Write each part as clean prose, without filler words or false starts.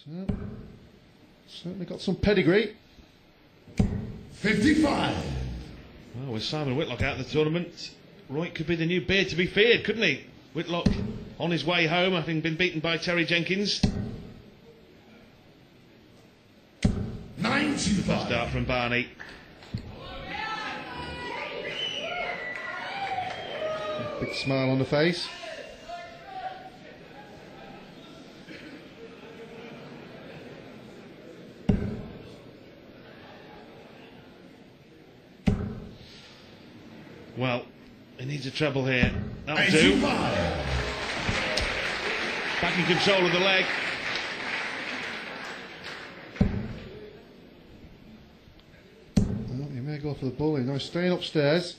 So, certainly got some pedigree. 55. Well, with Simon Whitlock out of the tournament, Roith could be the new beard to be feared, couldn't he? Whitlock on his way home, having been beaten by Terry Jenkins. 95. First start from Barney. Big smile on the face. Well, he needs a treble here. That'll 85. do. Back in control of the leg. Well, you may go for the bully. Now staying upstairs.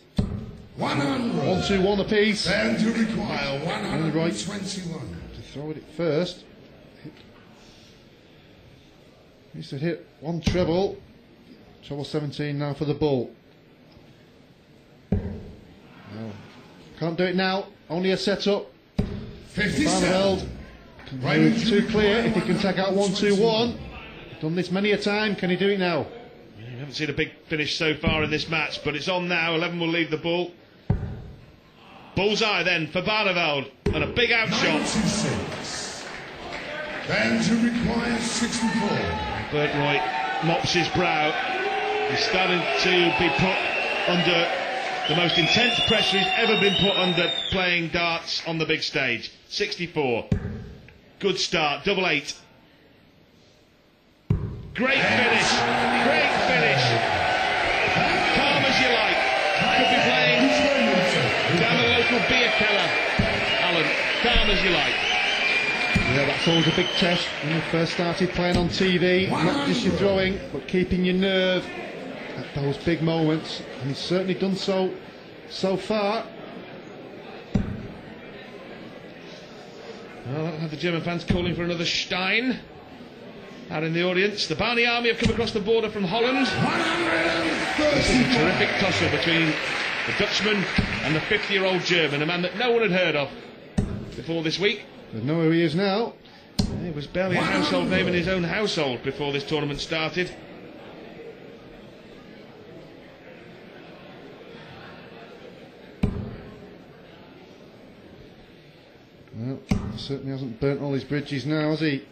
100. 1-2-1 apiece. Then to require And right 121. to throw it first. Needs to hit one treble. Treble 17 now for the bull. No. Can't do it now. Only a setup. 57. Barneveld can move too clear if he can take out 1-2-1. Done this many a time. Can he do it now? We haven't seen a big finish so far in this match, but it's on now. 11 will leave the bull. Bullseye then for Barneveld, and a big outshot. 96. Then to require 64. Bert Roith mops his brow. He's starting to be put under the most intense pressure he's ever been put under playing darts on the big stage. 64. Good start, double 8. Great finish, great finish. Calm as you like. Could be playing down the local beer keller. Alan, calm as you like. Yeah, that's always a big test when you first started playing on TV. Not just your throwing, but keeping your nerve at those big moments. And he's certainly done so far. Well, that'll have the German fans calling for another Stein out in the audience. The Barney Army have come across the border from Holland. This is a terrific tussle between the Dutchman and the 50-year-old German, a man that no one had heard of before this week. They know who he is now. He was barely a household name in his own household before this tournament started. Well, he certainly hasn't burnt all his bridges now, has he?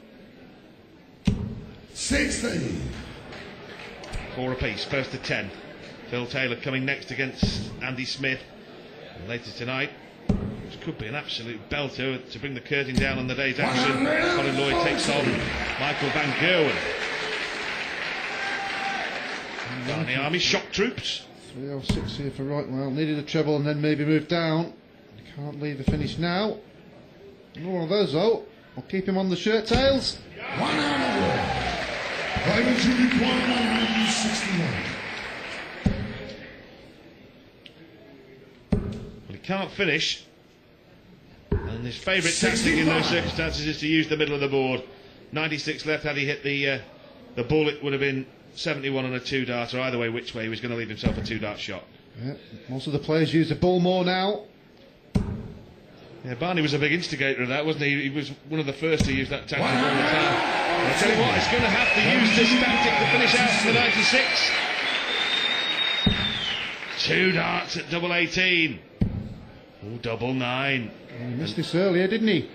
60. 4 apiece, first to 10. Phil Taylor coming next against Andy Smith. And later tonight, which could be an absolute belter to bring the curtain down on the day's action. Colin Lloyd takes on Michael Van Gerwen. Barney Army shock troops. 306 here for Roith. Well, needed a treble and then maybe move down. He can't leave the finish now. Not one of those though. I'll keep him on the shirt tails. 100. Private to require 161. Well, he can't finish. And his favourite tactic in those circumstances is to use the middle of the board. 96 left. Had he hit the ball, it would have been 71 on a 2-darter. Either way, which way he was going to leave himself a 2-dart shot. Yeah, most of the players use the bull more now. Yeah, Barney was a big instigator of that, wasn't he? He was one of the first to use that tactic all the time. And I tell you what, he's going to have to use this tactic to finish out the 96. 2 darts at double 18. Oh, double 9. He missed this earlier, didn't he?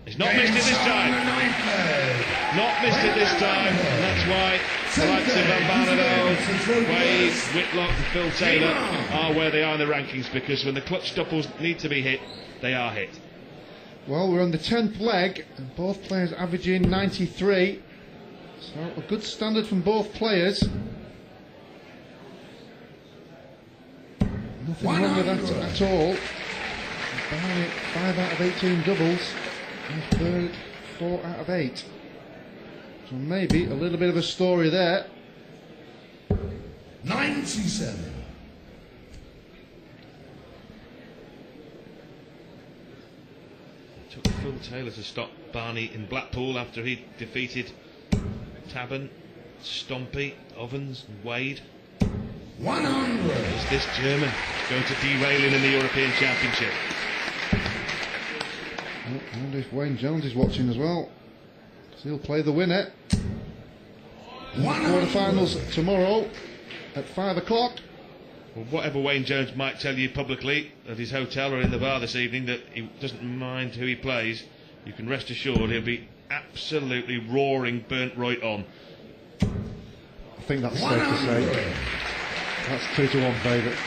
He's not missed it this time. Not missed it this time. And that's why the likes of Van Barneveld, Wade, Whitlock and Phil Taylor are where they are in the rankings, because when the clutch doubles need to be hit, they are hit. Well, we're on the 10th leg and both players averaging 93. So a good standard from both players. Nothing wrong with that at all. Barney 5 out of 18 doubles and Bird 4 out of 8. So maybe a little bit of a story there. 97. Took Phil Taylor to stop Barney in Blackpool after he defeated Taban, Stompy, Ovens and Wade. 100. Is this German going to derail him in the European Championship? I wonder if Wayne Jones is watching as well. So he'll play the winner. 100. Quarterfinals tomorrow at 5 o'clock. Well, whatever Wayne Jones might tell you publicly at his hotel or in the bar this evening, that he doesn't mind who he plays, you can rest assured he'll be absolutely roaring Bernd Roith on. I think that's safe to say. That's 2-1 favourite.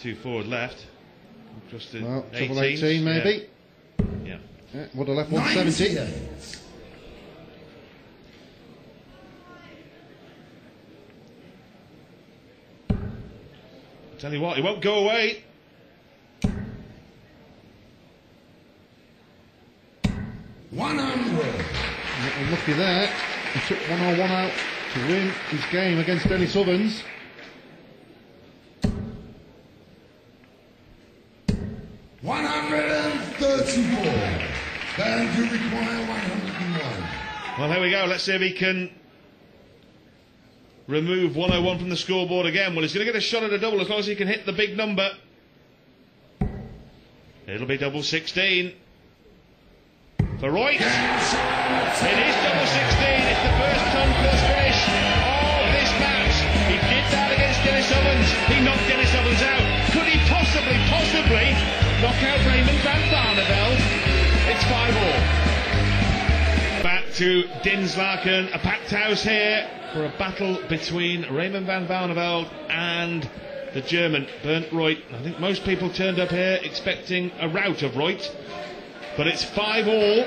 Two forward left. Just Well, treble 18 maybe. Yeah. Yeah, would have left 170. 98. Tell you what, he won't go away. Unlucky there. He took 101 out to win his game against Dennis Ovens. Band you require 101. Well, here we go. Let's see if he can remove 101 from the scoreboard again. Well, he's going to get a shot at a double as long as he can hit the big number. It'll be double 16 for Roith. It is double 16. It's the first concourse finish of this match. He did that against Dennis Ovens. He knocked Dennis Ovens out. Could he possibly knock out Raymond van Barneveld? It's 5-all. Back to Dinslaken, a packed house here for a battle between Raymond van Barneveld and the German Bernd Roith. I think most people turned up here expecting a rout of Roith, but it's 5-all.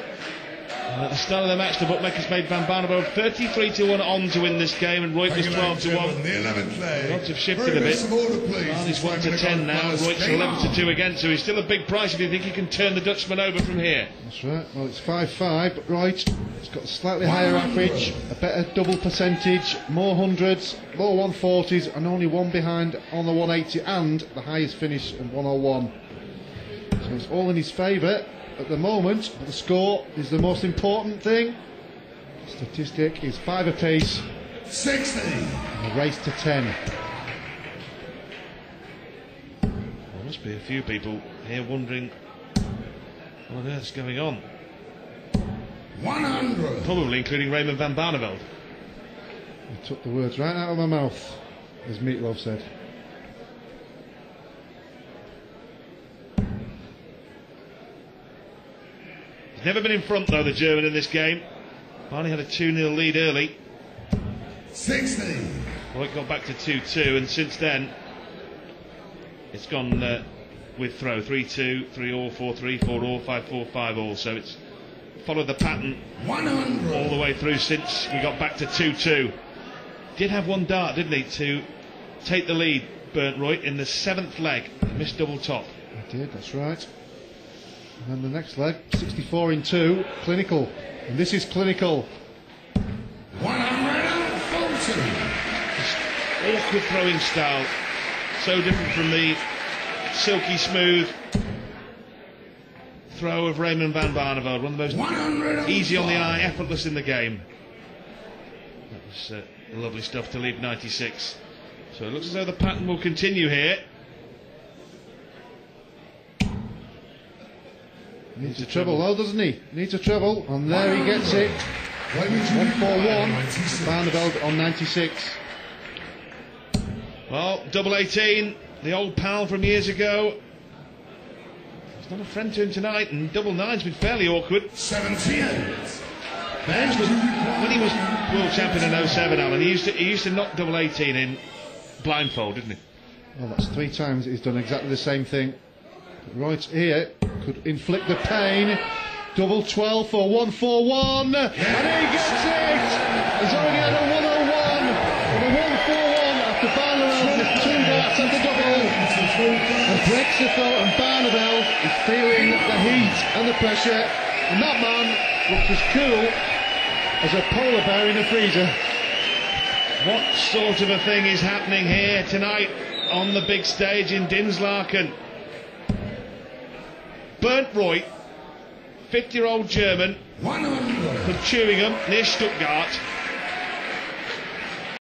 And at the start of the match, the bookmakers made Van Barneveld 33-1 on to win this game, and Roith was 12-1. The 11th leg. Odds have shifted a bit. He's 1-10 now. Roith's 11-2 again, so he's still a big price if you think he can turn the Dutchman over from here. That's right. Well, it's 5-5, but Roith has got a slightly higher average, a better double percentage, more hundreds, more 140s, and only one behind on the 180, and the highest finish in 101. So it's all in his favour at the moment, but the score is the most important thing. The statistic is 5 apiece. 60. And a race to 10. There must be a few people here wondering what on earth's going on. 100. Probably including Raymond van Barneveld. You took the words right out of my mouth, as Meatloaf said. Never been in front though, the German, in this game. Barney had a 2-0 lead early. 60. Well, it got back to 2-2, and since then it's gone with throw 3-2, 3-all, 4-3, 4-all, 5-4, 5-all. So it's followed the pattern 100. all the way through since we got back to 2-2. Did have one dart, didn't he, to take the lead, Bernd Roith, in the 7th leg. Missed double top. He did, that's right. And then the next leg, 64 in 2, clinical. And this is clinical. 140. Awkward throwing style. So different from the silky smooth throw of Raymond van Barneveld. One of the most easy on the eye, effortless in the game. That was lovely stuff to leave 96. So it looks as though the pattern will continue here. Needs a treble though, doesn't he? Needs a treble, and there he gets it. 141. Barneveld on 96. Well, double 18, the old pal from years ago. He's not a friend to him tonight, and double 9's been fairly awkward. 78. When he was world champion in 07, Alan, he used to knock double 18 in blindfold, didn't he? Well, that's 3 times he's done exactly the same thing. Roith here could inflict the pain. Double 12 for 141. And he gets it! He's already had a 101 and a 141 after Barneveld with 2 darts and the double. And breaks the throw, and Barneveld is feeling the heat and the pressure. And that man looks as cool as a polar bear in a freezer. What sort of a thing is happening here tonight on the big stage in Dinslaken? Bernd Roith, 50-year-old German from Thuringia near Stuttgart,